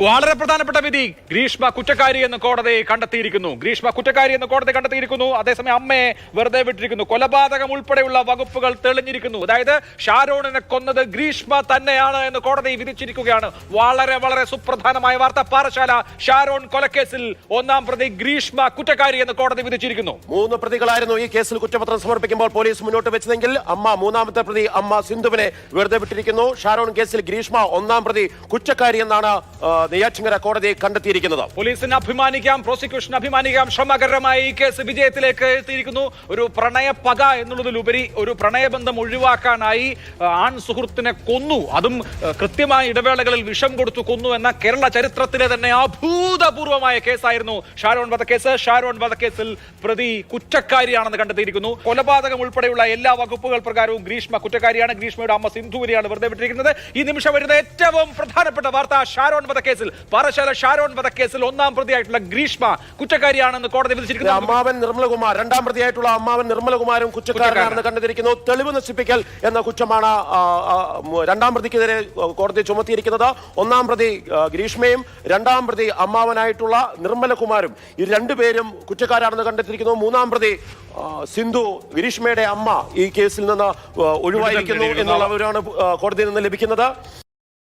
വളരെ പ്രധാനപ്പെട്ട വിധി. ഗ്രീഷ്മ കുറ്റക്കാരി എന്ന് കോടതി കണ്ടെത്തിയിരിക്കുന്നു. അതേസമയം അമ്മയെ വെറുതെ വിട്ടിരിക്കുന്നു. കൊലപാതകം ഉൾപ്പെടെയുള്ള വകുപ്പുകൾ തെളിഞ്ഞിരിക്കുന്നു. അതായത് ഷാരോണിനെ കൊന്നത് ഗ്രീഷ്മ തന്നെയാണ് എന്ന് കോടതി വിധിച്ചിരിക്കുകയാണ്. വളരെ വളരെ സുപ്രധാനമായ വാർത്ത. പാറശാല ഷാരോൺ കൊലക്കേസിൽ ഒന്നാം പ്രതി ഗ്രീഷ്മ കുറ്റക്കാരി എന്ന് കോടതി വിധിച്ചിരിക്കുന്നു. 3 പ്രതികളായിരുന്നു ഈ കേസിൽ കുറ്റപത്രം സമർപ്പിക്കുമ്പോൾ പോലീസ് മുന്നോട്ട് വെച്ചതെങ്കിൽ മൂന്നാമത്തെ പ്രതി അമ്മ സിന്ധുവിനെ വെറുതെ വിട്ടിരിക്കുന്നു. ഷാരോൺ കേസിൽ ഗ്രീഷ്മ ഒന്നാം പ്രതി കുറ്റക്കാരി എന്നാണ് നെയ്യാറ്റിൻകര കോടതി കണ്ടെത്തിയിരിക്കുന്നത്. പോലീസിന് അഭിമാനിക്കാം, പ്രോസിക്യൂഷൻ അഭിമാനിക്കാം. ശ്രമകരമായി ഈ കേസ് വിജയത്തിലേക്ക് എത്തിയിരിക്കുന്നു. ഒരു പ്രണയ പക എന്നുള്ളതിലുപരി ഒരു പ്രണയബന്ധം ഒഴിവാക്കാനായി ആൺ സുഹൃത്തിനെ കൊന്നു, അതും കൃത്യമായ ഇടവേളകളിൽ വിഷം കൊടുത്തു കൊന്നു എന്ന കേരള ചരിത്രത്തിലെ തന്നെ അഭൂതപൂർവമായ കേസായിരുന്നു ഷാരോൺ വധക്കേസ്. ഷാരോൺ വധക്കേസിൽ പ്രതി കുറ്റക്കാരിയാണെന്ന് കണ്ടെത്തിയിരിക്കുന്നു. കൊലപാതകം ഉൾപ്പെടെയുള്ള എല്ലാ വകുപ്പുകൾ പ്രകാരവും ഗ്രീഷ്മ കുറ്റക്കാരിയാണ്. ഗ്രീഷ്മയുടെ അമ്മ സിന്ധുവിനെയാണ് വെറുതെ വിട്ടിരിക്കുന്നത്. ഈ നിമിഷം വരുന്ന ഏറ്റവും പ്രധാനപ്പെട്ട വാർത്ത, ഷാരോൺ വധക്കേസിൽ പാറശാല ഷാരോൺ വധക്കേസിൽ ഒന്നാം പ്രതിയായിട്ടുള്ള ഗ്രീഷ്മ കുറ്റക്കാരിയാണെന്ന് കോടതി വിധിച്ചിരിക്കുന്നു. അമ്മാവൻ നിർമ്മലകുമാർ, രണ്ടാം പ്രതിയായിട്ടുള്ള അമ്മാവൻ നിർമ്മലകുമാരും കുറ്റക്കാരനാണെന്ന് കണ്ടെത്തിയിരിക്കുന്നു. തെളിവ് നശിപ്പിക്കൽ എന്ന കുറ്റമാണ് രണ്ടാം പ്രതിക്കെതിരെ കോടതി ചുമത്തിയിരിക്കുന്നത്. ഒന്നാം പ്രതി ഗ്രീഷ്മയും രണ്ടാം പ്രതി അമ്മാവനായിട്ടുള്ള നിർമ്മലകുമാരും ഈ രണ്ടുപേരും കുറ്റക്കാരാണെന്ന് കണ്ടെത്തിയിരിക്കുന്നു. മൂന്നാം പ്രതി സിന്ധു, ഗ്രീഷ്മയുടെ അമ്മ, ഈ കേസിൽ നിന്ന് ഒഴിവായിരിക്കുന്നു എന്നുള്ള വിവരമാണ് കോടതിയിൽ നിന്ന് ലഭിക്കുന്നത്.